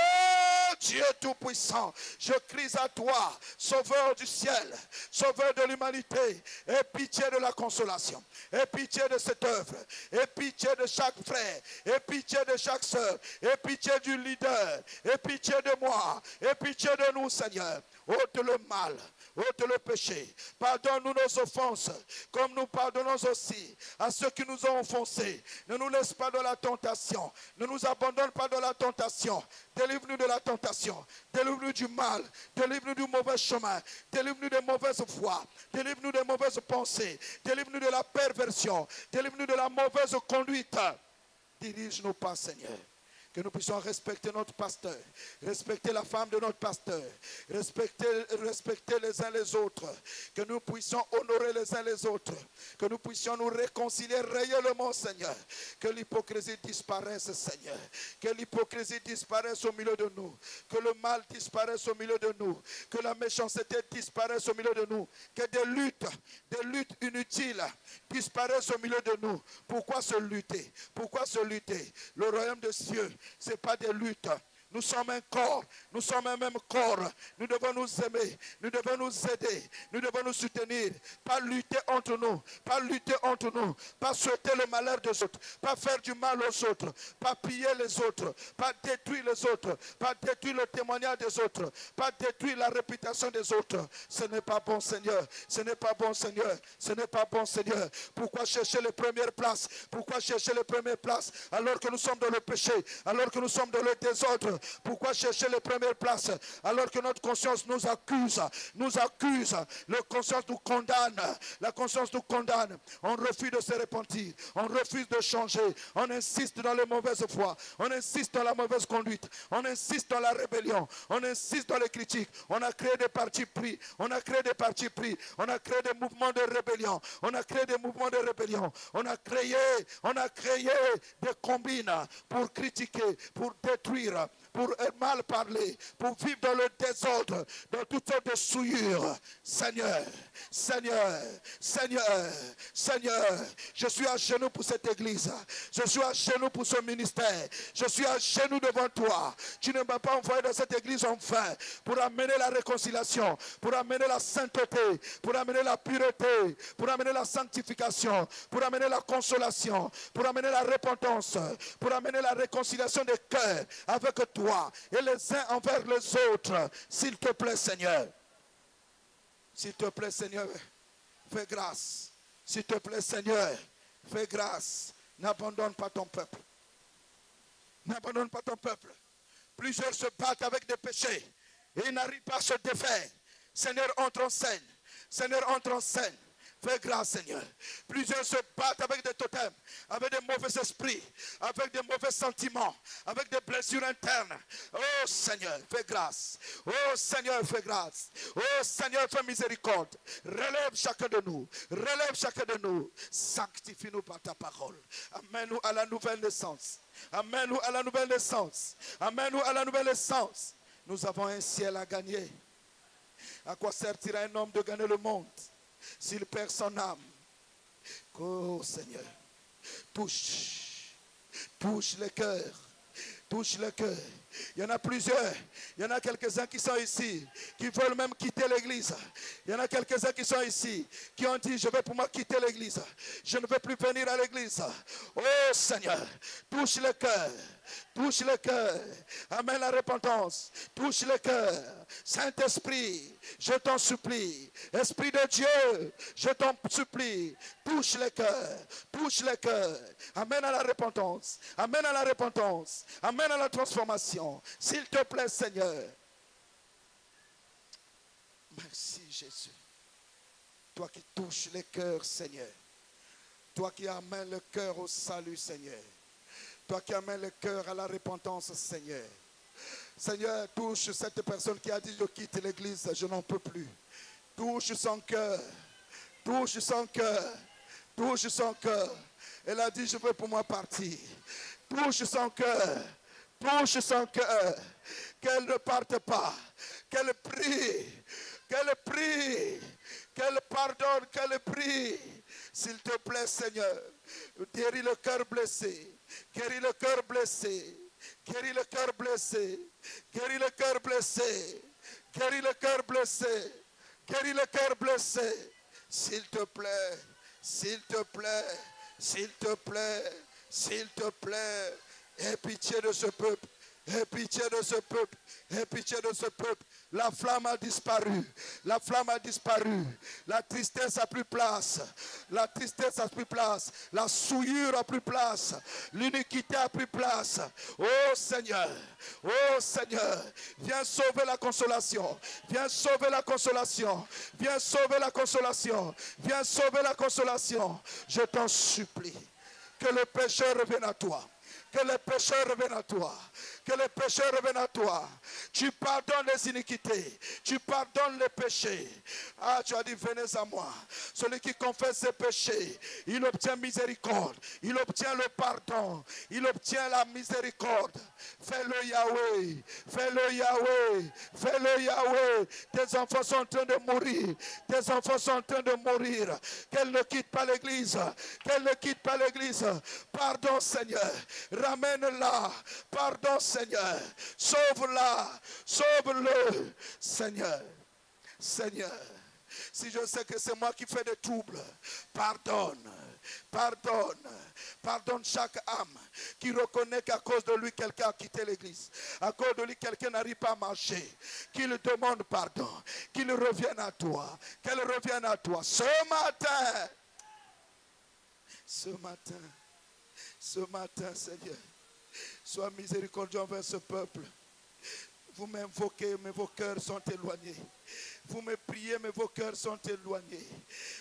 Dieu Tout-Puissant, je crie à toi, Sauveur du ciel, Sauveur de l'humanité. Aie pitié de la consolation. Aie pitié de cette œuvre. Aie pitié de chaque frère. Aie pitié de chaque soeur. Aie pitié du leader. Aie pitié de moi. Aie pitié de nous, Seigneur. Ôte le mal. Ôte le péché. Pardonne-nous nos offenses, comme nous pardonnons aussi à ceux qui nous ont offensés. Ne nous laisse pas dans la tentation. Ne nous abandonne pas dans la tentation. Délivre-nous de la tentation. Délivre-nous du mal. Délivre-nous du mauvais chemin. Délivre-nous des mauvaises voies. Délivre-nous des mauvaises pensées. Délivre-nous de la perversion. Délivre-nous de la mauvaise conduite. Dirige-nous pas, Seigneur. Que nous puissions respecter notre pasteur, respecter la femme de notre pasteur, respecter les uns les autres, que nous puissions honorer les uns les autres, que nous puissions nous réconcilier réellement, Seigneur, que l'hypocrisie disparaisse, Seigneur, que l'hypocrisie disparaisse au milieu de nous, que le mal disparaisse au milieu de nous, que la méchanceté disparaisse au milieu de nous, que des luttes inutiles disparaissent au milieu de nous. Pourquoi se lutter? Pourquoi se lutter? Le royaume de Dieu, ce n'est pas des luttes. Nous sommes un corps, nous sommes un même corps. Nous devons nous aimer, nous devons nous aider, nous devons nous soutenir. Pas lutter entre nous, pas lutter entre nous, pas souhaiter le malheur des autres, pas faire du mal aux autres, pas piller les autres, pas détruire les autres, pas détruire le témoignage des autres, pas détruire la réputation des autres. Ce n'est pas bon, Seigneur. Ce n'est pas bon, Seigneur. Ce n'est pas bon, Seigneur. Pourquoi chercher les premières places? Pourquoi chercher les premières places alors que nous sommes dans le péché, alors que nous sommes dans le désordre? Pourquoi chercher les premières places alors que notre conscience nous accuse? La conscience nous condamne. La conscience nous condamne. On refuse de se repentir. On refuse de changer. On insiste dans les mauvaises voies. On insiste dans la mauvaise conduite. On insiste dans la rébellion. On insiste dans les critiques. On a créé des partis pris. On a créé des partis pris. On a créé des mouvements de rébellion. On a créé des mouvements de rébellion. On a créé des combines pour critiquer, pour détruire, pour mal parler, pour vivre dans le désordre, dans toutes sortes de souillures. Seigneur, Seigneur, Seigneur, Seigneur, je suis à genoux pour cette église. Je suis à genoux pour ce ministère. Je suis à genoux devant toi. Tu ne m'as pas envoyé dans cette église enfin pour amener la réconciliation, pour amener la sainteté, pour amener la pureté, pour amener la sanctification, pour amener la consolation, pour amener la repentance, pour amener la réconciliation des cœurs avec toi et les uns envers les autres. S'il te plaît, Seigneur. S'il te plaît, Seigneur, fais grâce. S'il te plaît, Seigneur, fais grâce. N'abandonne pas ton peuple. N'abandonne pas ton peuple. Plusieurs se battent avec des péchés et ils n'arrivent pas à se défaire. Seigneur, entre en scène. Seigneur, entre en scène. Fais grâce, Seigneur. Plusieurs se battent avec des totems, avec des mauvais esprits, avec des mauvais sentiments, avec des blessures internes. Oh Seigneur, fais grâce. Oh Seigneur, fais grâce. Oh Seigneur, fais miséricorde. Relève chacun de nous. Relève chacun de nous. Sanctifie-nous par ta parole. Amène-nous à la nouvelle naissance. Amène-nous à la nouvelle naissance. Amène-nous à la nouvelle naissance. Nous avons un ciel à gagner. À quoi servira un homme de gagner le monde s'il perd son âme? Oh Seigneur, touche le cœur, touche le cœur. Il y en a plusieurs, il y en a quelques-uns qui sont ici, qui veulent même quitter l'église. Il y en a quelques-uns qui sont ici, qui ont dit, je vais pour moi quitter l'église. Je ne veux plus venir à l'église. Oh Seigneur, touche le cœur. Touche le cœur. Amène la repentance. Touche le cœur. Saint-Esprit, je t'en supplie. Esprit de Dieu, je t'en supplie. Touche le cœur. Touche le cœur. Amène à la repentance. Amène à la repentance. Amène à la transformation. S'il te plaît, Seigneur. Merci, Jésus. Toi qui touches les cœurs, Seigneur. Toi qui amènes le cœur au salut, Seigneur. Toi qui amènes le cœur à la repentance, Seigneur. Seigneur, touche cette personne qui a dit, je quitte l'église, je n'en peux plus. Touche son cœur. Touche son cœur. Touche son cœur. Elle a dit, je veux pour moi partir. Touche son cœur. Touche son cœur. Qu'elle ne parte pas. Qu'elle prie. Qu'elle prie. Qu'elle pardonne. Qu'elle prie. S'il te plaît, Seigneur. Guéris le cœur blessé. Guéris le cœur blessé. Guéris le cœur blessé. Guéris le cœur blessé. Guéris le cœur blessé. Guéris le cœur blessé. S'il te plaît. S'il te plaît. S'il te plaît. S'il te plaît. Aie pitié de ce peuple. Aie pitié de ce peuple. Aie pitié de ce peuple. La flamme a disparu. La flamme a disparu. La tristesse a plus place. La tristesse a plus place. La souillure a plus place. L'iniquité a plus place. Oh Seigneur. Oh Seigneur. Viens sauver la consolation. Viens sauver la consolation. Viens sauver la consolation. Viens sauver la consolation. Je t'en supplie. Que le pécheur revienne à toi. Que les pécheurs reviennent à toi. Que les pécheurs reviennent à toi. Tu pardonnes les iniquités. Tu pardonnes les péchés. Ah, tu as dit, venez à moi. Celui qui confesse ses péchés, il obtient miséricorde. Il obtient le pardon. Il obtient la miséricorde. Fais-le Yahweh. Fais-le Yahweh. Fais-le Yahweh. Tes enfants sont en train de mourir. Tes enfants sont en train de mourir. Qu'elle ne quitte pas l'église. Qu'elle ne quitte pas l'église. Pardon, Seigneur. Ramène-la. Pardon, Seigneur. Sauve-la. Sauve-le, Seigneur. Seigneur. Si je sais que c'est moi qui fais des troubles, pardonne. Pardonne. Pardonne chaque âme qui reconnaît qu'à cause de lui, quelqu'un a quitté l'église. À cause de lui, quelqu'un n'arrive pas à marcher. Qu'il demande pardon. Qu'il revienne à toi. Qu'elle revienne à toi. Ce matin. Ce matin, Seigneur, sois miséricordieux envers ce peuple. Vous m'invoquez, mais vos cœurs sont éloignés. Vous me priez, mais vos cœurs sont éloignés.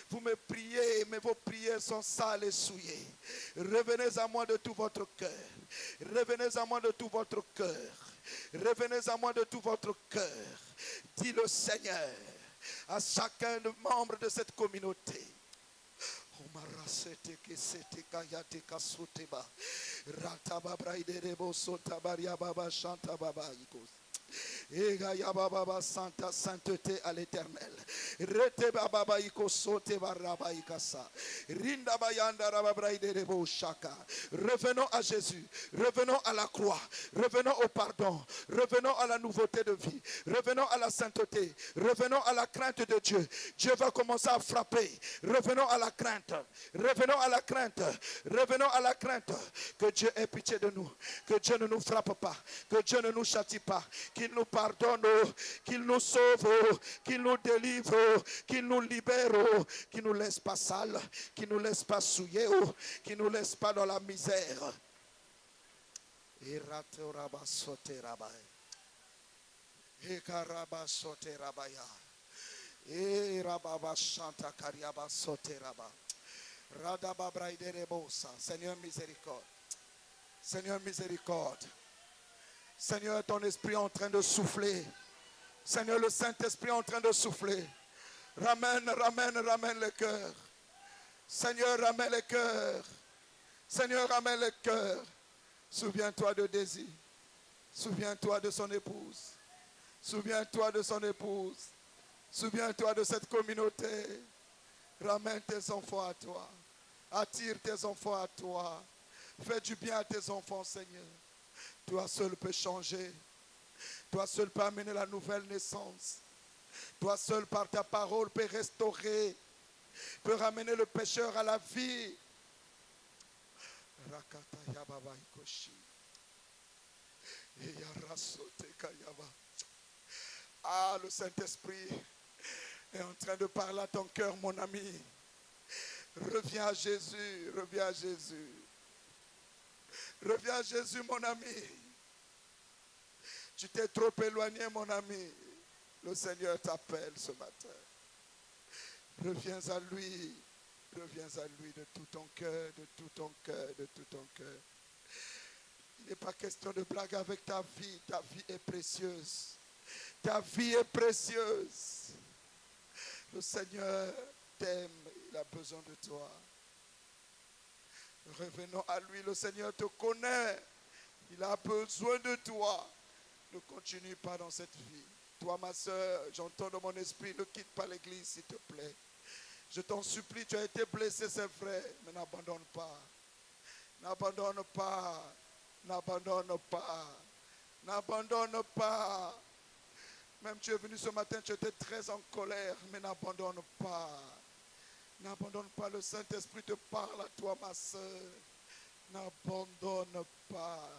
Vous me priez, mais vos prières sont sales et souillées. Revenez à moi de tout votre cœur. Revenez à moi de tout votre cœur. Revenez à moi de tout votre cœur. Dis le Seigneur à chacun des membres de cette communauté. Oh Marasete que sete kayate kasuteba. Rataba braidebo sotabaria baba chanta baba ikos. Ega ya baba santa sainteté à l'Éternel. Rete baba iko sote baraba ikasa. Rinda bayanda raba braidebo shaka. Revenons à Jésus. Revenons à la croix. Revenons au pardon. Revenons à la nouveauté de vie. Revenons à la sainteté. Revenons à la crainte de Dieu. Dieu va commencer à frapper. Revenons à la crainte. Revenons à la crainte. Revenons à la crainte. Que Dieu ait pitié de nous. Que Dieu ne nous frappe pas. Que Dieu ne nous châtie pas. Qu'il nous pardonne. Qu'il nous sauve. Qu'il nous délivre. Qu'il nous libère. Qu'il ne nous laisse pas sales. Qu'il ne nous laisse pas souillés. Qu'il ne nous laisse pas dans la misère. Iratoraba sote rabai. Ekaraba sote rabaya. Erababa shanta kariaba sote raba. Radaba braiderebosa. Seigneur miséricorde. Seigneur miséricorde. Seigneur, ton esprit est en train de souffler. Seigneur, le Saint-Esprit est en train de souffler. Ramène le cœur. Seigneur, ramène le cœur. Seigneur, ramène le cœur. Souviens-toi de Désir. Souviens-toi de son épouse. Souviens-toi de son épouse. Souviens-toi de cette communauté. Ramène tes enfants à toi. Attire tes enfants à toi. Fais du bien à tes enfants, Seigneur. Toi seul peux changer. Toi seul peux amener la nouvelle naissance. Toi seul par ta parole peux restaurer. Peux ramener le pécheur à la vie. Ah, le Saint-Esprit est en train de parler à ton cœur, mon ami. Reviens à Jésus, reviens à Jésus. Reviens à Jésus, mon ami. Tu t'es trop éloigné, mon ami. Le Seigneur t'appelle ce matin. Reviens à lui. Reviens à lui de tout ton cœur, de tout ton cœur, de tout ton cœur. Il n'est pas question de blague avec ta vie. Ta vie est précieuse. Ta vie est précieuse. Le Seigneur t'aime. Il a besoin de toi. Revenons à lui. Le Seigneur te connaît. Il a besoin de toi. Ne continue pas dans cette vie. Toi, ma soeur, j'entends dans mon esprit, ne quitte pas l'église, s'il te plaît. Je t'en supplie, tu as été blessé, c'est vrai, mais n'abandonne pas. N'abandonne pas. N'abandonne pas. N'abandonne pas. Même tu es venu ce matin, tu étais très en colère, mais n'abandonne pas. N'abandonne pas, le Saint-Esprit te parle à toi, ma soeur. N'abandonne pas.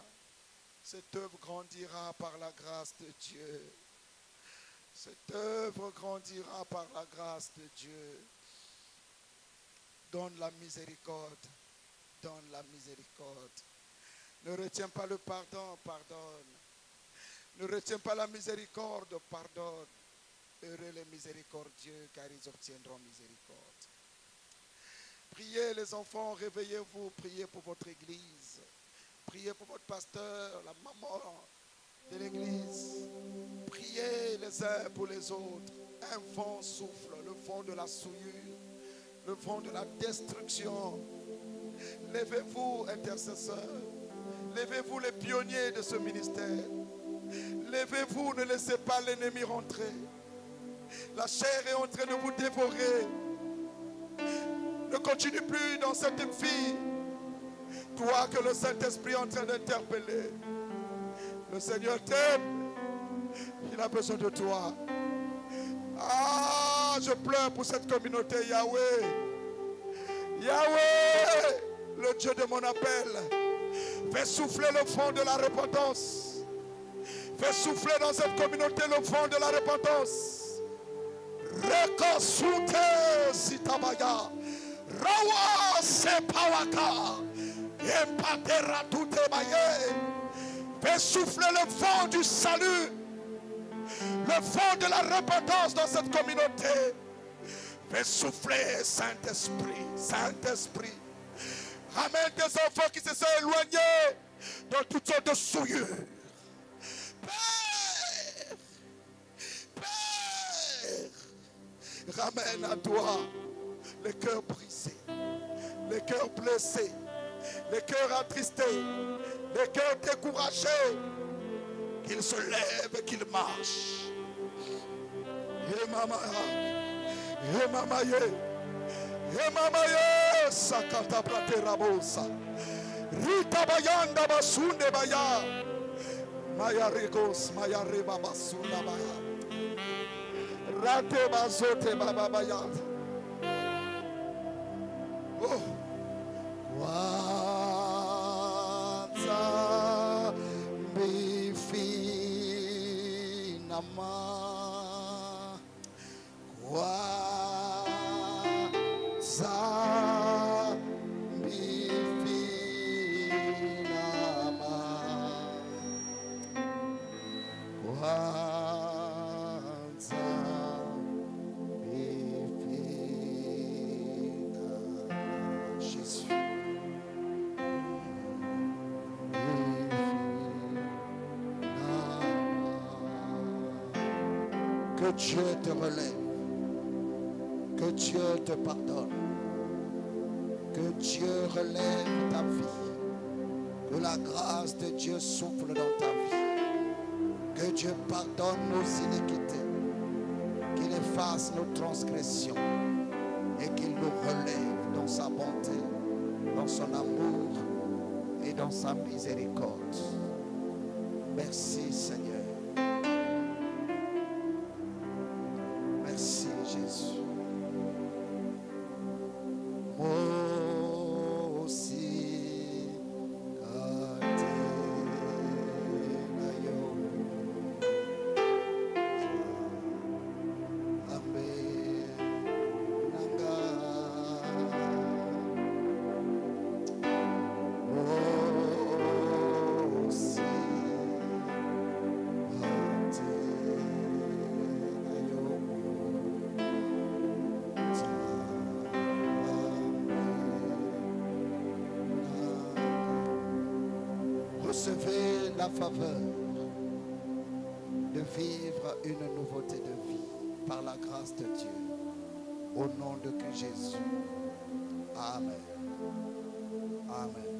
Cette œuvre grandira par la grâce de Dieu. Cette œuvre grandira par la grâce de Dieu. Donne la miséricorde. Donne la miséricorde. Ne retiens pas le pardon, pardonne. Ne retiens pas la miséricorde, pardonne. Heureux les miséricordieux, car ils obtiendront miséricorde. Priez les enfants, réveillez-vous, priez pour votre église. Priez pour votre pasteur, la maman de l'église. Priez les uns pour les autres. Un vent souffle, le vent de la souillure, le vent de la destruction. Levez-vous, intercesseurs. Levez-vous, les pionniers de ce ministère. Levez-vous, ne laissez pas l'ennemi rentrer. La chair est en train de vous dévorer. Ne continue plus dans cette vie. Toi que le Saint-Esprit est en train d'interpeller. Le Seigneur t'aime. Il a besoin de toi. Ah, je pleure pour cette communauté, Yahweh. Yahweh, le Dieu de mon appel. Fais souffler le vent de la repentance. Fais souffler dans cette communauté le vent de la repentance. Rekonsoute sitabaya. Rawa sepawaka. Empatera toute maye. Fais souffler le vent du salut. Le vent de la repentance dans cette communauté. Fais souffler, Saint-Esprit. Saint-Esprit. Ramène tes enfants qui se sont éloignés dans toutes sortes de souillures. Père, Père, ramène à toi les cœurs brisés. les cœurs blessés, les cœurs attristés, les cœurs découragés, qu'ils se lèvent et qu'ils marchent. Et mama, sakata prate rabosa, rita bayanda basunde baya, maya regos, maya reba basunda baya, rate bazote baba baya. Oh, kwanza bifinama, kwanza bifinama, kwanza bifinama. Jésus. Que Dieu te relève, que Dieu te pardonne, que Dieu relève ta vie, que la grâce de Dieu souffle dans ta vie, que Dieu pardonne nos iniquités, qu'il efface nos transgressions et qu'il nous relève dans sa bonté, dans son amour et dans sa miséricorde. Merci Seigneur. Merci Jésus. Recevez la faveur de vivre une nouveauté de vie par la grâce de Dieu. Au nom de Christ Jésus. Amen. Amen.